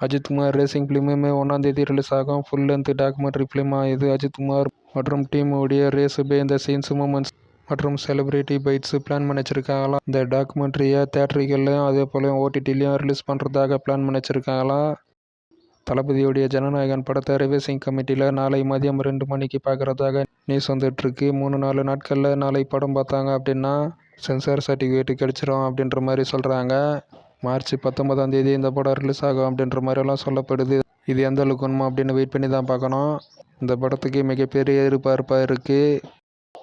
Ajithkumar racing film மே 1ஆம் தேதி release ஆகும். ஃபுல் லென்த் டாக்குமெண்ட்ரி ஃபிலிமா இது. அஜித்குமார் மற்றும் டீம் உடைய ரேஸ் இந்த சீன்ஸ் மூமெண்ட்ஸ் மற்றும் செலிபிரிட்டி பைட்ஸ் பிளான் பண்ணி வச்சிருக்காங்களாம். இந்த டாக்குமெண்ட்ரியை தேட்டரிகள்லையும் அதே போல ஓடிடிலையும் ரிலீஸ் பண்ணுறதாக பிளான் பண்ணி வச்சிருக்காங்களாம். தளபதியுடைய ஜனநாயகன் படத்தை ரிவைசிங் கமிட்டியில் நாளை மதியம் 2 மணிக்கு பார்க்குறதாக நியூஸ் வந்துட்டுருக்கு. 3-4 நாட்களில் நாளை படம் பார்த்தாங்க அப்படின்னா சென்சார் சர்டிஃபிகேட் கிடச்சிரும் அப்படின்ற மாதிரி சொல்கிறாங்க. மார்ச் 19ஆம் தேதி இந்த படம் ரிலீஸ் ஆகும் அப்படின்ற மாதிரிலாம் சொல்லப்படுது. இது எந்த அளவுக்கு உண்மை அப்படின்னு வெயிட் பண்ணி தான் பார்க்கணும். இந்த படத்துக்கு மிகப்பெரிய எதிர்பார்ப்பாக இருக்குது.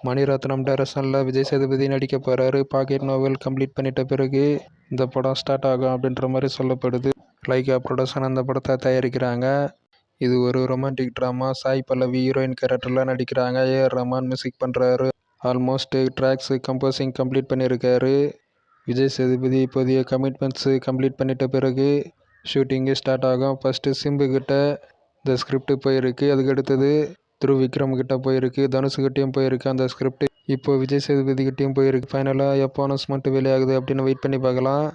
மணிரத்னம் டைரக்ஷனில் விஜய் சேதுபதி நடிக்க போகிறாரு. பாக்கெட் நோவல் கம்ப்ளீட் பண்ணிட்ட பிறகு இந்த படம் ஸ்டார்ட் ஆகும் அப்படின்ற மாதிரி சொல்லப்படுது. லைகா ப்ரொடக்ஷன் அந்த படத்தை தயாரிக்கிறாங்க. இது ஒரு romantic drama. Sai Pallavi heroine கேரக்டரில் நடிக்கிறாங்க. ஏஆர் ரஹ்மான் மியூசிக் பண்ணுறாரு. ஆல்மோஸ்ட் ட்ராக்ஸ் கம்போசிங் கம்ப்ளீட் பண்ணியிருக்காரு. விஜய் சேதுபதி இப்போதைய கமிட்மெண்ட்ஸு கம்ப்ளீட் பண்ணிட்ட பிறகு ஷூட்டிங்கு ஸ்டார்ட் ஆகும். ஃபஸ்ட்டு சிம்பு கிட்ட இந்த ஸ்கிரிப்ட் போயிருக்கு. அதுக்கு அடுத்தது துருவ் விக்ரம் கிட்ட போயிருக்கு. தனுஷுக்கிட்டையும் போயிருக்கு அந்த ஸ்கிரிப்ட். இப்போ விஜய் சேதுபதி கிட்டையும் போயிருக்கு. ஃபைனலாக எப்போ அனௌன்ஸ்மெண்ட் வெளியாகுது அப்படின்னு வெயிட் பண்ணி பார்க்கலாம்.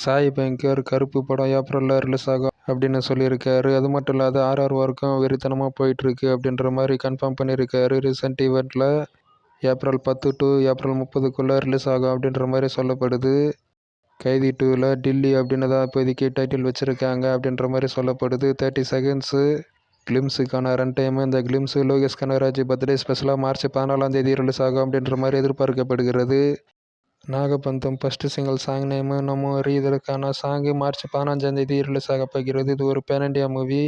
சாய் பங்கர் கருப்பு படம் ஏப்ரலில் ரிலீஸ் ஆகும் அப்படின்னு சொல்லியிருக்காரு. அது மட்டும் இல்லாத RR ஒர்க்கும் வெறித்தனமாக போயிட்டுருக்கு அப்படின்ற மாதிரி கன்ஃபார்ம் பண்ணியிருக்காரு. ரீசெண்ட் ஈவெண்ட்டில் ஏப்ரல் 10 to ஏப்ரல் 30க்குள்ளே ரிலீஸ் ஆகும் அப்படின்ற மாதிரி சொல்லப்படுது. கைதி 2ல் டில்லி அப்படின்னு தான் இப்போதைக்கு டைட்டில் வச்சுருக்காங்க அப்படின்ற மாதிரி சொல்லப்படுது. 30 செகண்ட்ஸு கிளிம்ஸுக்கான ரன் டைமு. இந்த கிளிம்ஸு லோகேஷ் கனகராஜ் பர்த்டே ஸ்பெஷலாக மார்ச் 14ஆம் தேதி ரிலீஸ் ஆகும் அப்படின்ற மாதிரி எதிர்பார்க்கப்படுகிறது. நாகபந்தம் ஃபஸ்ட்டு சிங்கிள் சாங் நேமு நம்ம இதற்கான சாங்கு மார்ச் 15ஆம் தேதி ரிலீஸ் ஆக போகிறது. இது ஒரு பேன் இண்டியா மூவி.